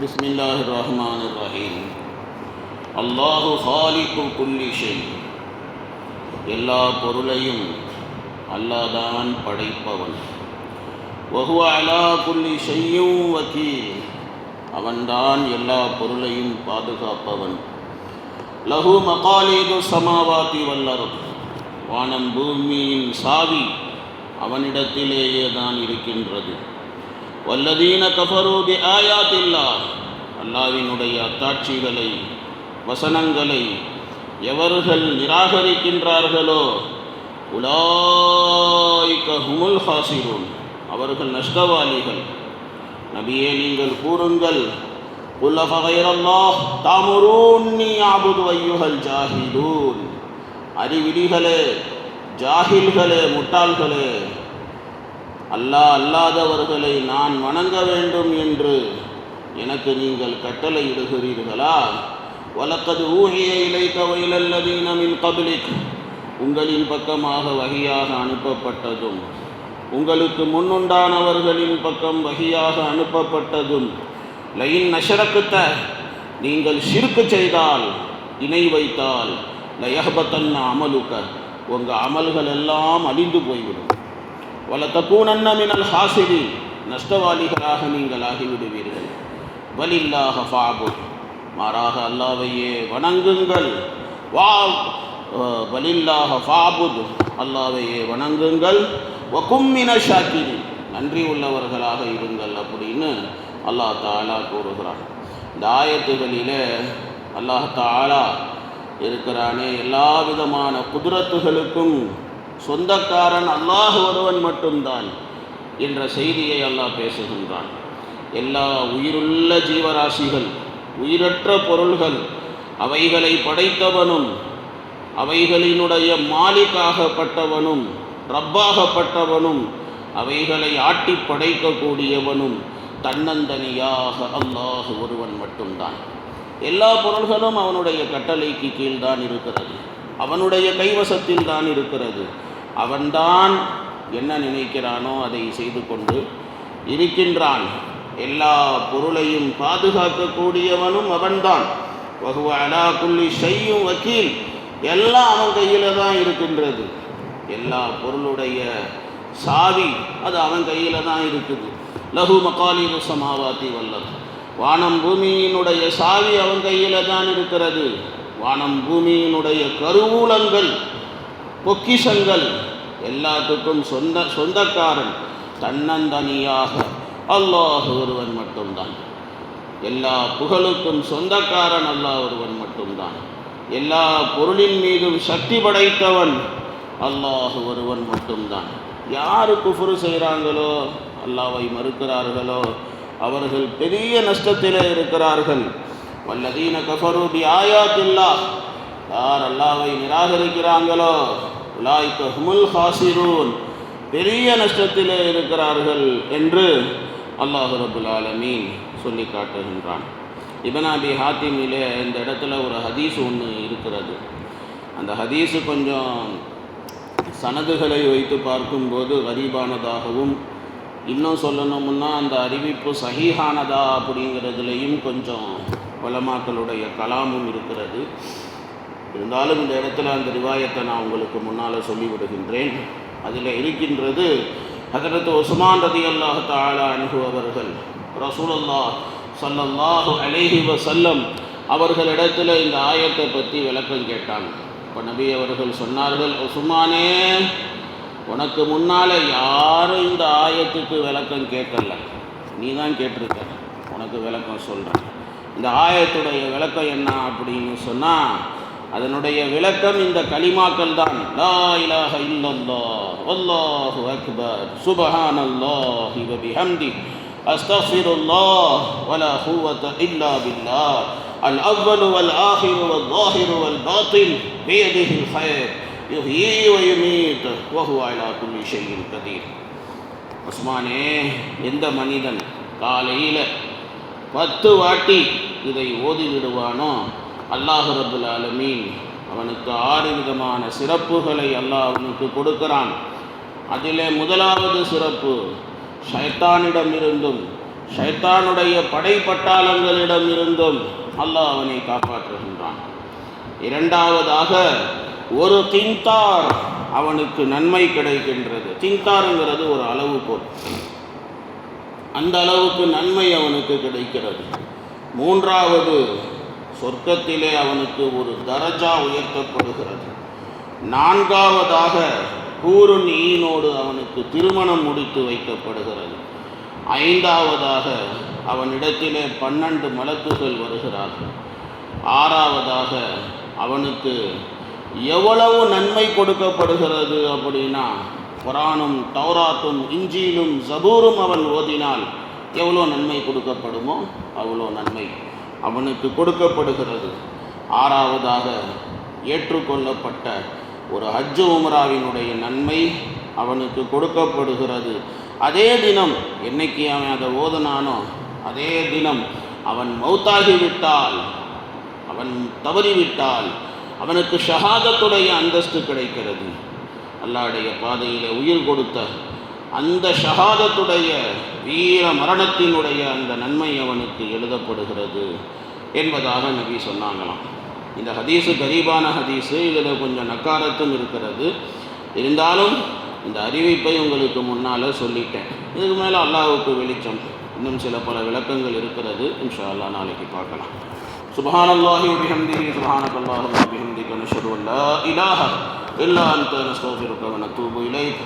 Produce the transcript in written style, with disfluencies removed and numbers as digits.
பிஸ்மில்லாஹிர்ரஹ்மானிர்ரஹீம். அல்லாஹு ஹாலிகு குல்லி ஷை. எல்லா பொருளையும் அல்லாஹ்தான் படைப்பவன். வஹுவ அலா குல்லி ஷையின் வகீல். அவன்தான் எல்லா பொருளையும் பாதுகாப்பவன். லஹு மகாலீது சமாவாதி வல் அர்த். வானம் பூமியின் சாவி அவனிடத்திலேயே தான் இருக்கின்றது. வல்லதீன கஃபரு பி ஆயாத்தில்லாஹ். அல்லாஹ்வினுடைய அத்தாட்சிகளை வசனங்களை எவர்கள் நிராகரிக்கின்றார்களோ உலாயிக ஹுமுல் ஹாசிரூன். அவர்கள் நஷ்டவாளிகள். நபியே, நீங்கள் கூறுங்கள், குல் அஃபகைரல்லாஹ் தஅமுரூன்னி அஅ்புது அய்யுஹல் ஜாஹிலூன். அறிவிலிகளே, ஜாஹில்களே, முட்டாள்களே, அல்லாஹ் அல்லாதவர்களை நான் வணங்க வேண்டும் என்று எனக்கு நீங்கள் கட்டளை இடுகிறீர்களா? வலக்கது ஊஹிய இலைக வ இலல் லதீன மின் கப்லிக். உங்களின் பக்கமாக வஹியாக அனுப்பப்பட்டதும் உங்களுக்கு முன்னுண்டானவர்களின் பக்கம் வஹியாக அனுப்பப்பட்டதும் லயின் நஷரக்குத்த, நீங்கள் ஷிர்க் செய்தால், இணை வைத்தால், லயஹ்பத்தன்ன அமலுக்க, உங்கள் அமல்கள் எல்லாம் அழிந்து போய்விடும். வல தக்கூனன்ன மினல் ஹாசிரின், நஷ்டவாளிகளாக நீங்கள் ஆகிவிடுவீர்கள். வலில்லாஹ ஃபஅபுத், மாறாக அல்லாஹ்வையே வணங்குங்கள். வலில்லாஹ ஃபஅபுத், அல்லாஹ்வையே வணங்குங்கள். வகும் மினஷ் ஷாக்கிரீன், நன்றி உள்ளவர்களாக இருங்கள் அப்படின்னு அல்லாஹ் தஆலா கூறுகிறான். இந்த ஆயத்துகளிலே அல்லாஹ் தஆலா இருக்கிறானே, எல்லா விதமான குதுரத்துகளுக்கும் சொந்தக்காரன் அல்லாஹ் ஒருவன் மட்டும்தான் என்ற செய்தியை அல்லாஹ் பேசுகின்றான். எல்லா உயிருள்ள ஜீவராசிகள், உயிரற்ற பொருள்கள், அவைகளை படைத்தவனும் அவைகளினுடைய மாலிக்காகப்பட்டவனும் ரப்பாகப்பட்டவனும் அவைகளை ஆட்டி படைக்கக்கூடியவனும் தன்னந்தனியாக அல்லாஹ் ஒருவன் மட்டும்தான். எல்லா பொருள்களும் அவனுடைய கட்டளைக்கு கீழ்தான் இருக்கிறது, அவனுடைய கைவசத்தில் தான் இருக்கிறது. அவன்தான் என்ன நினைக்கிறானோ அதை செய்து கொண்டு இருக்கின்றான். எல்லா பொருளையும் பாதுகாக்கக்கூடியவனும் அவன்தான். வஹுவ அலா குல்லி ஷையின் வகீல். எல்லாம் அவன் கையில் தான் இருக்கின்றது. எல்லா பொருளுடைய சாவி அது அவன் கையில் தான் இருக்குது. லஹு மகாலீது சமாவாதி வல் அர்த். வானம் பூமியினுடைய சாவி அவன் கையில் தான் இருக்கிறது. வானம் பூமியினுடைய கருவூலங்கள், பொக்கிஷங்கள் எல்லாத்துக்கும் சொந்தக்காரன் தன்னந்தனியாக அல்லாஹ் ஒருவன் மட்டும்தான். எல்லா புகழுக்கும் சொந்தக்காரன் அல்லாஹ் ஒருவன் மட்டும்தான். எல்லா பொருளின் மீதும் சக்தி படைத்தவன் அல்லாஹ் ஒருவன் மட்டும்தான். யாரு குஃப்ரு செய்கிறாங்களோ, அல்லாஹ்வை மறுக்கிறார்களோ, அவர்கள் பெரிய நஷ்டத்திலே இருக்கிறார்கள். வல்லதீன கஃபரு பி ஆயாத்தில்லாஹ். யார் அல்லாஹ்வை நிராகரிக்கிறாங்களோ உலாயிக ஹுமுல் ஹாசிரூன், பெரிய நஷ்டத்திலே இருக்கிறார்கள் என்று அல்லாஹ் ரப்புல் ஆலமீன் சொல்லி காட்டுகின்றான். இப்னு அபி ஹாத்திமிலே இந்த இடத்துல ஒரு ஹதீஸ் ஒன்று இருக்கிறது. அந்த ஹதீஸு கொஞ்சம் சனதுகளை வைத்து பார்க்கும்போது கரீபானதாகவும், இன்னும் சொல்லணும்னா அந்த அறிவிப்பு சஹீஹானதா அப்படிங்கிறதுலையும் கொஞ்சம் உலமாக்களுடைய கலாமும் இருக்கிறது. இருந்தாலும் இந்த இடத்துல அந்த ரிவாயத்தை நான் உங்களுக்கு முன்னால் சொல்லிவிடுகின்றேன். அதில் இருக்கின்றது, ஹஜ்ரத் உஸ்மான் ரலியல்லாஹு தஆலா அன்ஹு அவர்கள் ரசூலுல்லாஹ் ஸல்லல்லாஹு அலைஹி வஸல்லம் அவர்களிடத்தில் இந்த ஆயத்தை பற்றி விளக்கம் கேட்டாங்க. இப்போ நபி அவர்கள் சொன்னார்கள், உஸ்மானே, உனக்கு முன்னால் யாரும் இந்த ஆயத்துக்கு விளக்கம் கேட்கல, நீ தான் கேட்டிருக்க, உனக்கு விளக்கம் சொல்கிறேன். இந்த ஆயத்துடைய விளக்கம் என்ன அப்படின்னு சொன்னால், அதனுடைய விளக்கம் இந்த கலிமாக்கள் தான். லா இலாஹ இல்லல்லாஹ் வல்லாஹு அக்பர் சுப்ஹானல்லாஹி வ பிஹம்திஹி அஸ்தக்ஃபிருல்லாஹ் வலா குவத இல்லா பில்லாஹ் அல் அவ்வலு வல் ஆஹிரு வல் ஸாஹிரு வல் பாத்தின் பியதிஹில் கைர் யுஹ்யீ வ யுமீத் வ ஹுவ அலா குல்லி ஷைஇன் கதீர். உஸ்மானே, எந்த மனிதன் காலையில் 10 வாட்டி இதை ஓதிவிடுவானோ அல்லாஹ் ரப்புல் ஆலமீன் அவனுக்கு 6 விதமான சிறப்புகளை அல்லாஹ் அவனுக்கு கொடுக்கிறான். அதிலே முதலாவது சிறப்பு, ஷைத்தானிடமிருந்தும் ஷைத்தானுடைய படைப்பட்டாளங்களிடம் இருந்தும் அல்லாஹ் அவனை காப்பாற்றுகின்றான். இரண்டாவதாக ஒரு தின்தார் அவனுக்கு நன்மை கிடைக்கின்றது. தின்தாருங்கிறது ஒரு அளவுகோல், அந்த அளவுக்கு நன்மை அவனுக்கு கிடைக்கிறது. மூன்றாவது, சொர்க்கத்திலே அவனுக்கு ஒரு தரஜா உயர்த்தப்படுகிறது. நான்காவதாக ஹூருன் ஈனோடு அவனுக்கு திருமணம் முடித்து வைக்கப்படுகிறது. ஐந்தாவதாக அவனிடத்திலே 12 மலக்குகள் வருகிறார்கள். ஆறாவதாக அவனுக்கு எவ்வளவு நன்மை கொடுக்கப்படுகிறது அப்படின்னா, குரானும் தௌராத்தும் இஞ்சிலும் ஜபூரும் அவன் ஓதினால் எவ்வளோ நன்மை கொடுக்கப்படுமோ அவ்வளோ நன்மை அவனுக்கு கொடுக்கப்படுகிறது. ஆறாவதாக ஏற்றுக்கொள்ளப்பட்ட ஒரு ஹஜ்ஜு உம்ராவினுடைய நன்மை அவனுக்கு கொடுக்கப்படுகிறது. அதே தினம் என்னைக்கு அவன் அதை ஓதுனானோ அதே தினம் அவன் மௌத்தாகிவிட்டால், அவன் தவறிவிட்டால் அவனுக்கு ஷஹாதத்துடைய அந்தஸ்து கிடைக்கிறது. அல்லாஹ்வுடைய பாதையில் உயிர் கொடுத்த அந்த ஷஹாதத்துடைய வீர மரணத்தினுடைய அந்த நன்மை அவனுக்கு எழுதப்படுகிறது என்பதாக நபி சொன்னாங்களாம். இந்த ஹதீஸு கரீபான ஹதீஸு, இதில் கொஞ்சம் நக்காரத்தும் இருக்கிறது. இருந்தாலும் இந்த அறிவிப்பை உங்களுக்கு முன்னால் சொல்லிட்டேன். இதுக்கு மேலே அல்லாஹ்வுக்கு வெளிச்சம், இன்னும் சில பல விளக்கங்கள் இருக்கிறது. இன்ஷா அல்லாஹ் நாளைக்கு பார்க்கலாம். சுப்ஹானல்லாஹி வ பிஹம்திஹி சுப்ஹானக்கல்லாஹும்ம வ பிஹம்திக நஷ்ஹது அன் லா இலாஹா இல்லா அன்த நஸ்தக்ஃபிருக வ நத்தூபு இலைக்.